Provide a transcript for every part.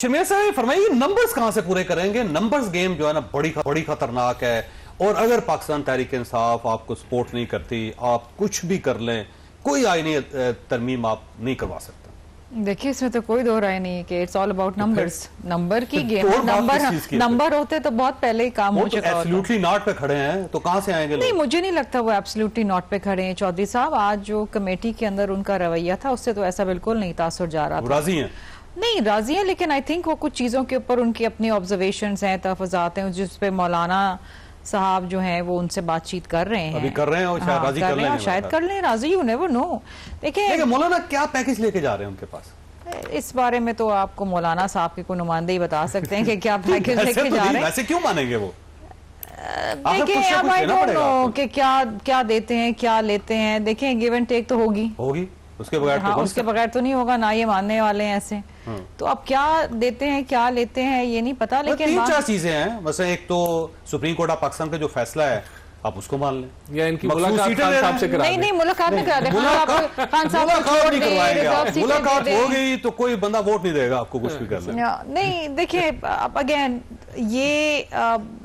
शर्मिया साहब फरमाइए, नंबर्स कहां से पूरे करेंगे? नंबर्स गेम जो है ना बड़ी खतरनाक है। और अगर पाकिस्तान तहरीक इंसाफ आपको सपोर्ट नहीं करती, आप कुछ भी कर लें, कोई आईनी तरमीम आप नहीं करवा सकते। देखिए, इसमें तो कोई दो राय नहीं है कि it's all about numbers. Number की गेम, नंबर होते तो बहुत पहले ही काम हो चुका होता। एब्सोल्युटली नॉट पे खड़े हैं तो कहां से आएंगे? नहीं, मुझे नहीं लगता वो एब्सोल्युटली नॉट पे खड़े हैं चौधरी साहब। आज जो कमेटी के अंदर उनका रवैया था उससे तो ऐसा बिल्कुल नहीं तासुर जा रहा था। राजी हैं? नहीं राजी है, लेकिन आई थिंक वो कुछ चीज़ों के ऊपर उनकी अपनी ऑब्जर्वेशंस हैं, तहफ़्फ़ुज़ात हैं, जिस पे मौलाना साहब जो हैं वो उनसे बातचीत कर रहे हैं। अभी कर रहे हैं और शायद राजी कर लें, शायद कर लें राजी, यू नेवर नो। देखिए मौलाना क्या पैकेज लेके जा रहे हैं उनके पास? इस बारे में तो आपको मौलाना साहब के कोई नुमाइंदे ही बता सकते हैं कि क्या पैकेज लेके जा रहे हैं। वैसे क्यों मानेंगे वो? देखिए अब आई डोंट नो कि क्या देते हैं, क्या लेते हैं। देखें, गिव एंड टेक तो होगी उसके बगैर उसके बगैर तो नहीं होगा ना, ये मानने वाले हैं ऐसे। तो अब क्या देते हैं, क्या लेते हैं, ये नहीं पता। लेकिन तीन चार चीजें हैं। वैसे एक तो सुप्रीम कोर्ट ऑफ पाकिस्तान का जो फैसला है आप उसको मान लें, या इनकी मुलाकात खान साहब से करा दें। नहीं, मुलाकात नहीं करा दें। खान साहब मुलाकात हो गई तो कोई बंदा वोट नहीं देगा आपको, कुछ भी कर ले। नहीं देखिए, अब अगेन ये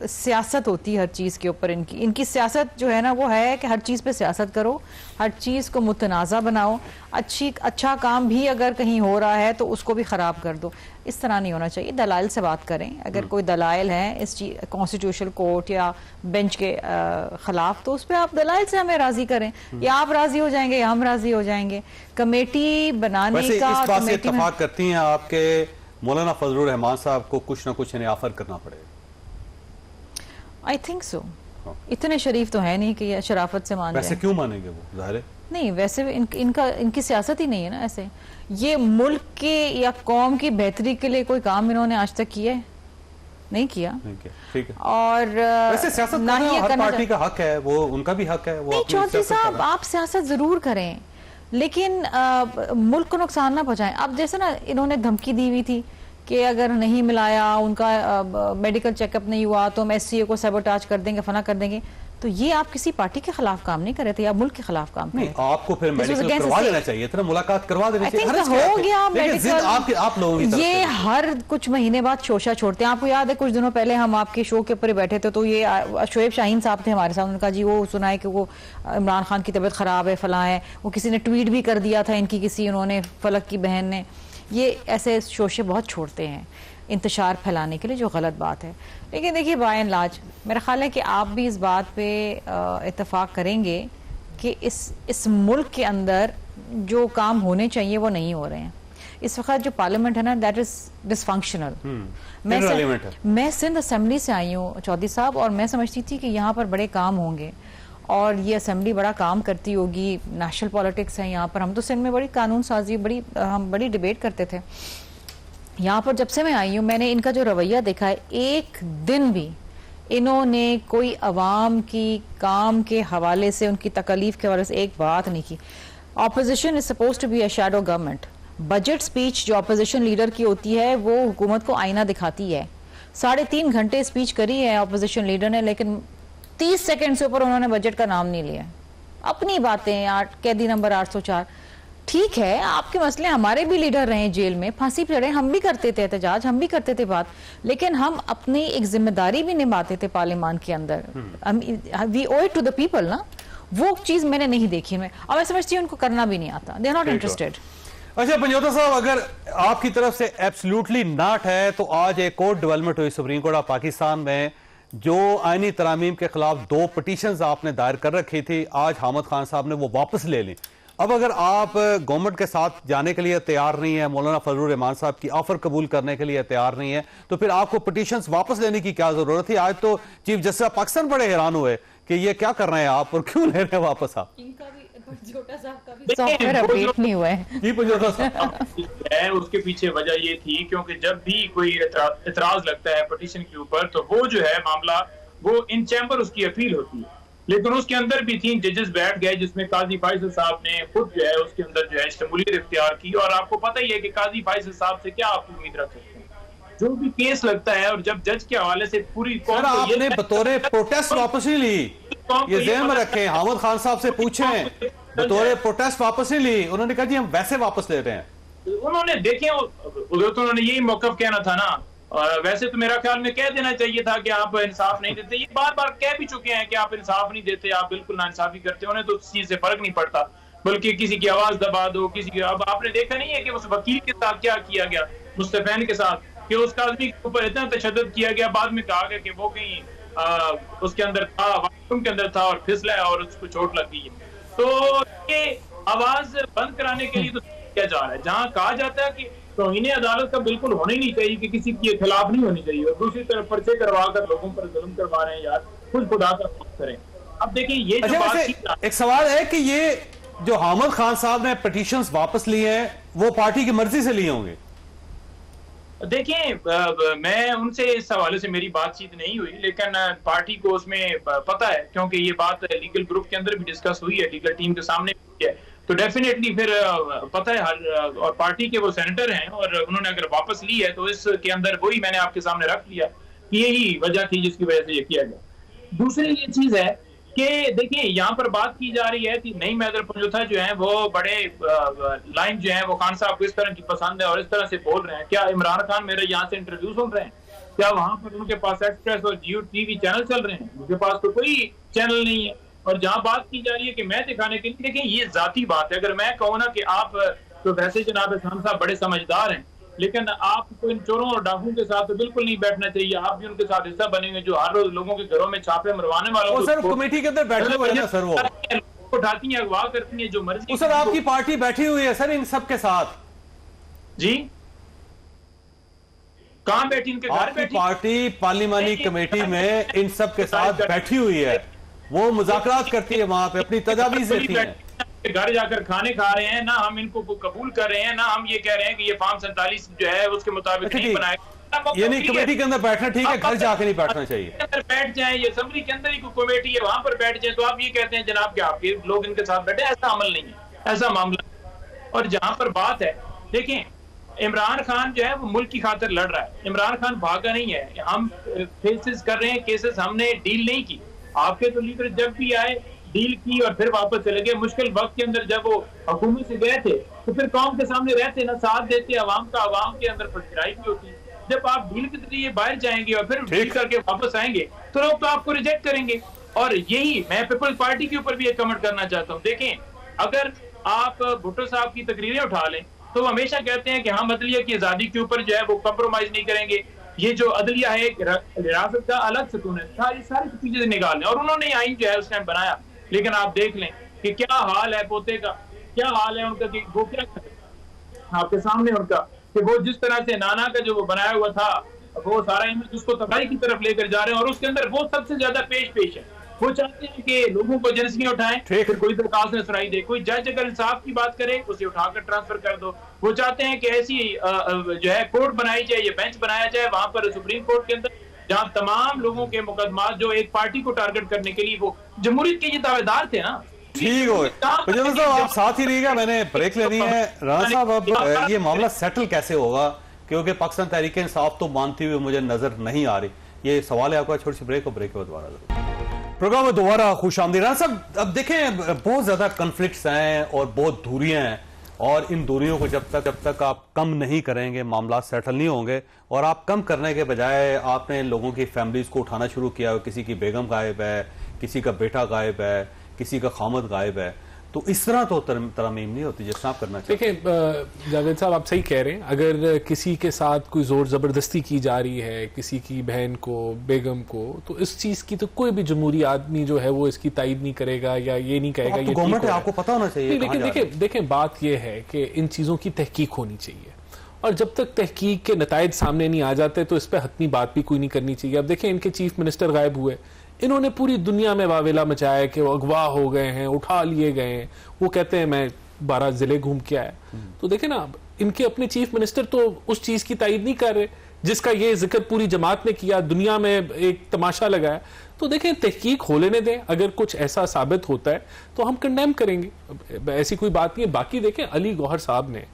सियासत होती है हर चीज के ऊपर। इनकी सियासत जो है ना वो है कि हर चीज पे सियासत करो, हर चीज को मुतनाज़ा बनाओ। अच्छा काम भी अगर कहीं हो रहा है तो उसको भी खराब कर दो। इस तरह नहीं होना चाहिए। दलाइल से बात करें, अगर कोई दलाइल है इस कॉन्स्टिट्यूशनल कोर्ट या बेंच के खिलाफ तो उस पर आप दलाइल से हमें राजी करें, या आप राजी हो जाएंगे या हम राजी हो जाएंगे। कमेटी बनाने का इस बात से इत्तेफाक करती हैं आपके मौलाना फजलुर रहमान साहब को कुछ ना कुछ इन्हें ऑफर करना पड़ेगा? I think so. इतने शरीफ तो है नहीं कि ये शराफत से मान जाए। वैसे क्यों मानेंगे वो? जाहिर है नहीं, वैसे इनकी सियासत ही नहीं है ना। ऐसे ये मुल्क के या कौम की बेहतरी के लिए कोई काम इन्होंने आज तक किया है? नहीं किया। ठीक है। और वैसे सियासत ना ही हर पार्टी का हक है, वो उनका भी हक है। वो नहीं चौधरी साहब, आप सियासत जरूर करें लेकिन मुल्क को नुकसान ना पहुंचाएं। अब जैसे ना इन्होंने धमकी दी हुई थी कि अगर नहीं मिलाया, उनका मेडिकल चेकअप नहीं हुआ तो हम एससीए को सबोटाज कर देंगे, फना कर देंगे। तो ये आप किसी पार्टी के खिलाफ काम नहीं कर रहे थे, या मुल्क के खिलाफ काम नहीं, आपको फिर मेडिकल करवा देना चाहिए था, मुलाकात करवा देनी चाहिए। हो गया मेडिकल। आप लोगों की ये हर कुछ महीने बाद शोशा छोड़ते हैं। आपको याद है कुछ दिनों पहले हम आपके शो के ऊपर ही बैठे थे तो ये शोएब शाहीन साहब थे हमारे साथ। उनका जी वो सुना है कि वो इमरान खान की तबीयत खराब है, फलां है। वो किसी ने ट्वीट भी कर दिया था इनकी, किसी उन्होंने फलक की बहन ने। ये ऐसे शोशे बहुत छोड़ते हैं इंतशार फैलाने के लिए, जो गलत बात है। लेकिन देखिए बाय एंड लार्ज मेरा ख्याल है कि आप भी इस बात पे इत्तेफाक करेंगे कि इस मुल्क के अंदर जो काम होने चाहिए वो नहीं हो रहे हैं। इस वक्त जो पार्लियामेंट है ना, दैट इज डिसफंक्शनल। मैं सिंध असेंबली से आई हूँ चौधरी साहब, और मैं समझती थी कि यहाँ पर बड़े काम होंगे और ये असेंबली बड़ा काम करती होगी। नेशनल पॉलिटिक्स है यहाँ पर। हम तो सिंध में बड़ी कानून साजी, हम बड़ी डिबेट करते थे। यहाँ पर जब से मैं आई हूँ मैंने इनका जो रवैया देखा है, एक दिन भी इन्होंने कोई अवाम की काम के हवाले से, उनकी तकलीफ के हवाले से एक बात नहीं की। Opposition is suppose to be a shadow government. Budget speech जो ऑपोजिशन लीडर की होती है वो हुकूमत को आईना दिखाती है। 3.5 घंटे स्पीच करी है ऑपोजिशन लीडर ने, लेकिन 30 सेकेंड से ऊपर उन्होंने बजट का नाम नहीं लिया। अपनी बातें, कैदी नंबर 804। ठीक है, आपके मसले, हमारे भी लीडर रहे जेल में, फांसी चढ़े, हम भी करते थे एहतजाज, हम भी करते थे बात, लेकिन हम अपनी एक जिम्मेदारी भी निभाते थे पार्लियामान के अंदर। We owe it to the people ना। वो चीज मैंने नहीं देखी मैं, और मैं समझती हूँ उनको करना भी नहीं आता। They are not interested. अच्छा पंजोता साहब, अगर आपकी तरफ से एब्सोल्युटली नॉट है तो आज एक और डेवलपमेंट हुई सुप्रीम कोर्ट ऑफ पाकिस्तान में। जो आईनी तरामीम के खिलाफ 2 पिटीशंस आपने दायर कर रखी थी, आज हामिद खान साहब ने वो वापस ले ली। अब अगर आप गवर्नमेंट के साथ जाने के लिए तैयार नहीं है, मौलाना फजलुर रहमान साहब की ऑफर कबूल करने के लिए तैयार नहीं है, तो फिर आपको पिटीशंस वापस लेने की क्या जरूरत थी? आज तो चीफ जस्टिस पाकिस्तान बड़े हैरान हुए कि ये क्या कर रहे हैं आप और क्यों ले रहे हैं वापस आप? उसके पीछे वजह ये थी क्योंकि जब भी कोई एतराज लगता है पिटीशन के ऊपर तो वो जो है मामला वो इन चैम्बर उसकी अपील होती है। लेकिन उसके अंदर भी 3 जजेस बैठ गए जिसमें काजी फैसल साहब ने खुद जो है उसके अंदर जो है शमूलियत इख्तियार की। और आपको पता ही है कि काजी फैसल साहब से क्या आप उम्मीद रख सकते हैं, जो भी केस लगता है और जब जज के हवाले से पूरी कौम आपने बतौर प्रोटेस्ट वापस नहीं ली, ये ज़हन में रखें। हामिद खान साहब से पूछें, बतौर प्रोटेस्ट वापस नहीं ली, उन्होंने कहा जी हम वैसे वापस ले रहे हैं। उन्होंने देखे तो उन्होंने यही मौकफ कहना था ना। वैसे तो मेरा ख्याल में कह देना चाहिए था कि आप इंसाफ नहीं देते। ये बार बार कह भी चुके हैं कि आप इंसाफ नहीं देते, आप बिल्कुल नाइंसाफी करते हो। उन्हें तो उस चीज से फर्क नहीं पड़ता, बल्कि किसी की आवाज दबा दो, किसी की। अब आपने देखा नहीं है कि उस वकील के साथ क्या किया गया, मुस्तफैन के साथ, कि उस आदमी के ऊपर इतना तशद्दुद किया गया। बाद में कहा गया कि वो कहीं उसके अंदर था, वाशरूम के अंदर था और फिसला और उसको चोट लग गई है। तो ये आवाज बंद कराने के लिए तो किया जा रहा है, जहां कहा जाता है कि तौहीन अदालत का बिल्कुल होना ही नहीं चाहिए, कि किसी के खिलाफ नहीं होनी चाहिए, और दूसरी तरफ पर्चे करवा कर लोगों पर जुल्म करवा रहे हैं। यार खुद खुदा का खौफ करें। अब देखिए ये जो बात, एक सवाल है कि ये जो हामिद खान साहब ने पिटीशंस वापस लिए हैं, वो पार्टी की मर्जी से लिए होंगे? देखिए मैं उनसे इस हवाले से मेरी बातचीत नहीं हुई, लेकिन पार्टी को उसमें पता है, क्योंकि ये बात लीगल ग्रुप के अंदर भी डिस्कस हुई है, लीगल टीम के सामने भी है। तो डेफिनेटली फिर पता है और पार्टी के वो सेनेटर हैं, और उन्होंने अगर वापस ली है तो इसके अंदर वही मैंने आपके सामने रख लिया कि यही वजह थी जिसकी वजह से ये किया गया। दूसरी ये चीज है कि देखिए यहाँ पर बात की जा रही है कि नहीं मैदर पंजोथा जो है वो बड़े लाइन जो है वो खान साहब को इस तरह की पसंद है और इस तरह से बोल रहे हैं। क्या इमरान खान मेरे यहाँ से इंटरव्यू सुन रहे हैं? क्या वहां पर उनके पास एक्सप्रेस और जियो टीवी चैनल चल रहे हैं? उनके पास तो कोई चैनल नहीं है। और जहां बात की जा रही है कि मैं दिखाने के लिए, देखिए ये जाती बात है। अगर मैं कहूँ ना कि आप तो वैसे जनाब खान साहब बड़े समझदार हैं, लेकिन आपको इन चोरों और डाकुओं के साथ तो बिल्कुल नहीं बैठना चाहिए। आप भी उनके साथ हिस्सा बनेंगे जो हर रोज लोगों के घरों में छापे मरवाने वालों को। सर कमेटी के अंदर बैठे हुए हैं सर, वो उठाती हैं, अगवा करती हैं, जो मर्जी। सर आपकी पार्टी बैठी हुई है सर इन सब के साथ? जी कहां बैठी? इनके घर बैठी। पार्टी पार्लिमानी कमेटी में इन सब के साथ बैठी हुई है, वो मुज़ाकरात करती है, वहां पे अपनी तजावीज़ देती है। घर जाकर खाने खा रहे हैं ना, हम इनको कबूल कर रहे हैं ना, हम ये कह रहे हैं कि ये फॉर्म 47 जो है उसके मुताबिक नहीं बनाया। ये नहीं कमेटी के अंदर बैठना ठीक है, घर जाके नहीं बैठना चाहिए। अंदर बैठ जाएं, ये असेंबली के अंदर ही कोई कमेटी है वहां पर बैठ जाएं, तो आप ये कहते हैं जनाब कि आपके लोग इनके साथ बैठे। ऐसा अमल नहीं है, ऐसा मामला। और जहां पर बात है, देखें इमरान खान जो है वो मुल्क की खातिर लड़ रहा है। इमरान खान भागा नहीं है। हम केसेस कर रहे हैं, केसेस हमने डील नहीं की। आपके तो लीडर जब भी आए डील की और फिर वापस चले गए। मुश्किल वक्त के अंदर जब वो हुकूमत से गए थे तो फिर कौम के सामने रहते ना, साथ देते अवाम का, अवाम के अंदर पछताई भी होती। जब आप डील के जरिए बाहर जाएंगे और फिर डील करके वापस आएंगे तो लोग तो आपको रिजेक्ट करेंगे। और यही मैं पीपल्स पार्टी के ऊपर भी एक कमेंट करना चाहता हूँ। देखें अगर आप भुट्टो साहब की तकरीरें उठा लें तो वो हमेशा कहते हैं कि हम अदलिया की आजादी के ऊपर जो है वो कम्प्रोमाइज नहीं करेंगे। ये जो अदलिया है रियासत का अलग सुकून है, सारी चीजें निकाल लें। और उन्होंने आइन जो है उस टाइम बनाया, लेकिन आप देख लें कि क्या हाल है पोते का, क्या हाल है उनका, कि वो क्या करें आपके सामने उनका, कि वो जिस तरह से नाना का जो वो बनाया हुआ था वो सारा इमेज उसको तबाही की तरफ लेकर जा रहे हैं। और उसके अंदर वो सबसे ज्यादा पेश है। वो चाहते हैं कि लोगों को एजेंसियां उठाएं, फिर कोई दरखास्त न सुनाई दे, कोई जज अगर इंसाफ की बात करे उसे उठाकर ट्रांसफर कर दो। वो चाहते हैं कि ऐसी जो है कोर्ट बनाई जाए, ये बेंच बनाया जाए वहां पर सुप्रीम कोर्ट के अंदर, जहां तमाम लोगों के मुकदमात जो एक पार्टी को टारगेट करने के लिए, वो जमहूरियत के ये दावेदार थे ना। ठीक हो साहब, आप साथ ही रहिएगा, मैंने ब्रेक लेनी है। राणा साहब अब ये मामला सेटल कैसे होगा, क्योंकि पाकिस्तान तहरीक इंसाफ तो मानती हुई मुझे नजर नहीं आ रही। ये सवाल है आपका। छोटी सी ब्रेक और ब्रेक के बाद दोबारा प्रोग्राम में दोबारा खुश आमदीद। राणा साहब अब देखें बहुत ज्यादा कन्फ्लिक्ट्स हैं और बहुत दूरियां हैं, और इन दूरियों को जब तक आप कम नहीं करेंगे मामला सेटल नहीं होंगे। और आप कम करने के बजाय आपने लोगों की फैमिलीज को उठाना शुरू किया। किसी की बेगम गायब है, किसी का बेटा गायब है, किसी का खामद गायब है। तो इस तरह तो तरमीम नहीं होती जिस आप करना चाहिए। देखिए जावेद साहब आप सही कह रहे हैं। अगर किसी के साथ कोई जोर जबरदस्ती की जा रही है, किसी की बहन को, बेगम को, तो इस चीज की तो कोई भी जमहूरी आदमी जो है वो इसकी तायद नहीं करेगा या ये नहीं कहेगा ये गवर्नमेंट है, आपको पता होना चाहिए। लेकिन देखें बात यह है कि इन चीजों की तहकीक होनी चाहिए, और जब तक तहकीक के नतायज सामने नहीं आ जाते तो इस पर हतमी बात भी कोई नहीं करनी चाहिए। अब देखें इनके चीफ मिनिस्टर गायब हुए, इन्होंने पूरी दुनिया में वावेला मचाया कि वो अगवा हो गए हैं, उठा लिए गए हैं। वो कहते हैं मैं 12 जिले घूम के आया। तो देखें ना, इनके अपने चीफ मिनिस्टर तो उस चीज की तायद नहीं कर रहे जिसका ये जिक्र पूरी जमात ने किया, दुनिया में एक तमाशा लगाया। तो देखें तहकीक हो लेने दें, अगर कुछ ऐसा साबित होता है तो हम कंडेम करेंगे, ऐसी कोई बात नहीं है। बाकी देखें अली गौहर साहब ने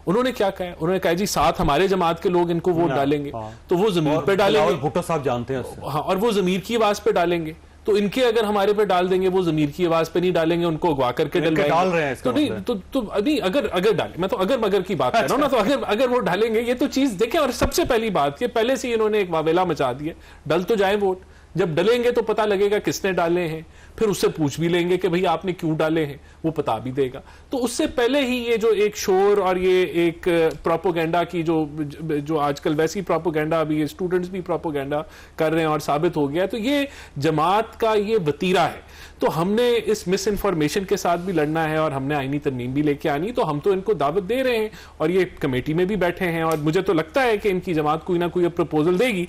उन्होंने क्या कहा, उन्होंने कहा जी साथ हमारे जमात के लोग इनको वोट डालेंगे तो वो जमीर पे डालेंगे। भुट्टो साहब जानते हैं। हाँ, और वो जमीर की आवाज पे डालेंगे। तो इनके अगर हमारे पे डाल देंगे, वो जमीर की आवाज पे नहीं डालेंगे, उनको अगवा करके डाल रहे हैं तो नहीं तो अभी अगर डाले, मैं तो अगर मगर की बात कर रहा हूं ना, तो अगर वो डालेंगे ये तो चीज देखें। और सबसे पहली बात, ये पहले से इन्होंने एक वावेला मचा दिया, डल तो जाए वोट, जब डलेंगे तो पता लगेगा किसने डाले हैं, फिर उससे पूछ भी लेंगे कि भाई आपने क्यों डाले हैं, वो बता भी देगा। तो उससे पहले ही ये जो एक शोर और ये एक प्रोपोगेंडा की जो आजकल वैसी प्रोपोगेंडा, अभी ये स्टूडेंट्स भी प्रोपोगेंडा कर रहे हैं और साबित हो गया, तो ये जमात का ये वतीरा है। तो हमने इस मिस इन्फॉर्मेशन के साथ भी लड़ना है और हमने आईनी तरमीम भी लेके आनी। तो हम तो इनको दावत दे रहे हैं और ये कमेटी में भी बैठे हैं और मुझे तो लगता है कि इनकी जमात कोई ना कोई प्रपोजल देगी।